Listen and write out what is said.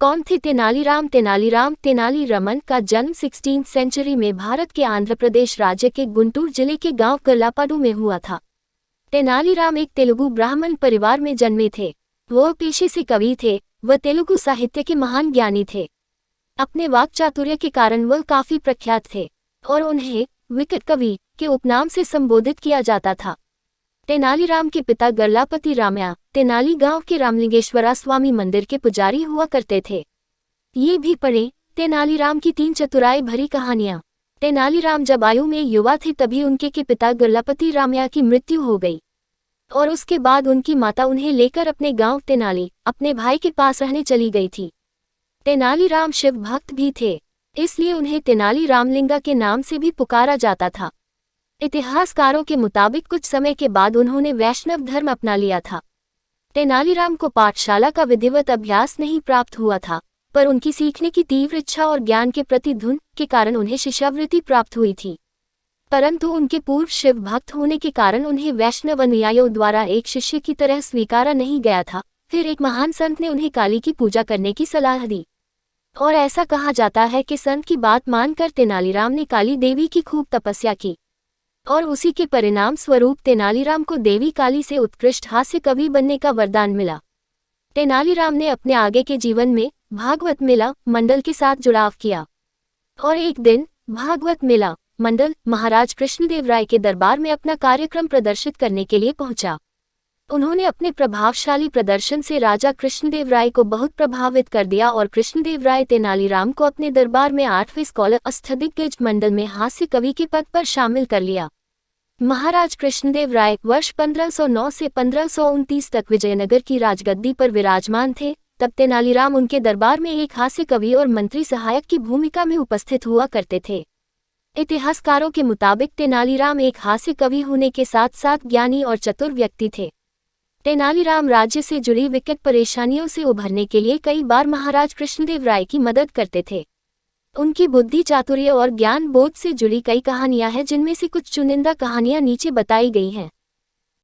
कौन थे तेनालीराम? तेनालीराम तेनाली रमन का जन्म 16वीं सेंचुरी में भारत के आंध्र प्रदेश राज्य के गुंटूर जिले के गांव कर्लापाडू में हुआ था। तेनालीराम एक तेलुगु ब्राह्मण परिवार में जन्मे थे। वह पेशे से कवि थे। वह तेलुगु साहित्य के महान ज्ञानी थे। अपने वाक चातुर्य के कारण वह काफी प्रख्यात थे और उन्हें विकट कवि के उपनाम से संबोधित किया जाता था। तेनालीराम के पिता गर्लापति रामया तेनाली गांव के रामलिंगेश्वरा स्वामी मंदिर के पुजारी हुआ करते थे। ये भी पढ़े तेनालीराम की 3 चतुराई भरी कहानियां। तेनालीराम जब आयु में युवा थे तभी उनके के पिता गर्लापति रामया की मृत्यु हो गई और उसके बाद उनकी माता उन्हें लेकर अपने गांव तेनाली अपने भाई के पास रहने चली गई थी। तेनालीराम शिव भक्त भी थे, इसलिए उन्हें तेनाली रामलिंगा के नाम से भी पुकारा जाता था। इतिहासकारों के मुताबिक कुछ समय के बाद उन्होंने वैष्णव धर्म अपना लिया था। तेनालीराम को पाठशाला का विधिवत अभ्यास नहीं प्राप्त हुआ था, पर उनकी सीखने की तीव्र इच्छा और ज्ञान के प्रति धुन के कारण उन्हें शिष्यवृत्ति प्राप्त हुई थी। परंतु उनके पूर्व शिव भक्त होने के कारण उन्हें वैष्णव अनुयायियों द्वारा एक शिष्य की तरह स्वीकारा नहीं गया था। फिर एक महान संत ने उन्हें काली की पूजा करने की सलाह दी और ऐसा कहा जाता है कि संत की बात मानकर तेनालीराम ने काली देवी की खूब तपस्या की और उसी के परिणाम स्वरूप तेनालीराम को देवी काली से उत्कृष्ट हास्य कवि बनने का वरदान मिला। तेनालीराम ने अपने आगे के जीवन में भागवत मेला मंडल के साथ जुड़ाव किया और एक दिन भागवत मेला मंडल महाराज कृष्णदेव राय के दरबार में अपना कार्यक्रम प्रदर्शित करने के लिए पहुंचा। उन्होंने अपने प्रभावशाली प्रदर्शन से राजा कृष्णदेव राय को बहुत प्रभावित कर दिया और कृष्णदेव राय तेनालीराम को अपने दरबार में 8वें स्कॉलर अष्टदिग्गज मंडल में हास्य कवि के पद पर शामिल कर लिया। महाराज कृष्णदेव राय वर्ष 1509 से 1529 तक विजयनगर की राजगद्दी पर विराजमान थे। तब तेनालीराम उनके दरबार में एक हास्य कवि और मंत्री सहायक की भूमिका में उपस्थित हुआ करते थे। इतिहासकारों के मुताबिक तेनालीराम एक हास्य कवि होने के साथ साथ ज्ञानी और चतुर व्यक्ति थे। तेनालीराम राज्य से जुड़ी विकट परेशानियों से उभरने के लिए कई बार महाराज कृष्णदेव राय की मदद करते थे। उनकी बुद्धि चातुर्य और ज्ञान बोध से जुड़ी कई कहानियां हैं, जिनमें से कुछ चुनिंदा कहानियां नीचे बताई गई हैं।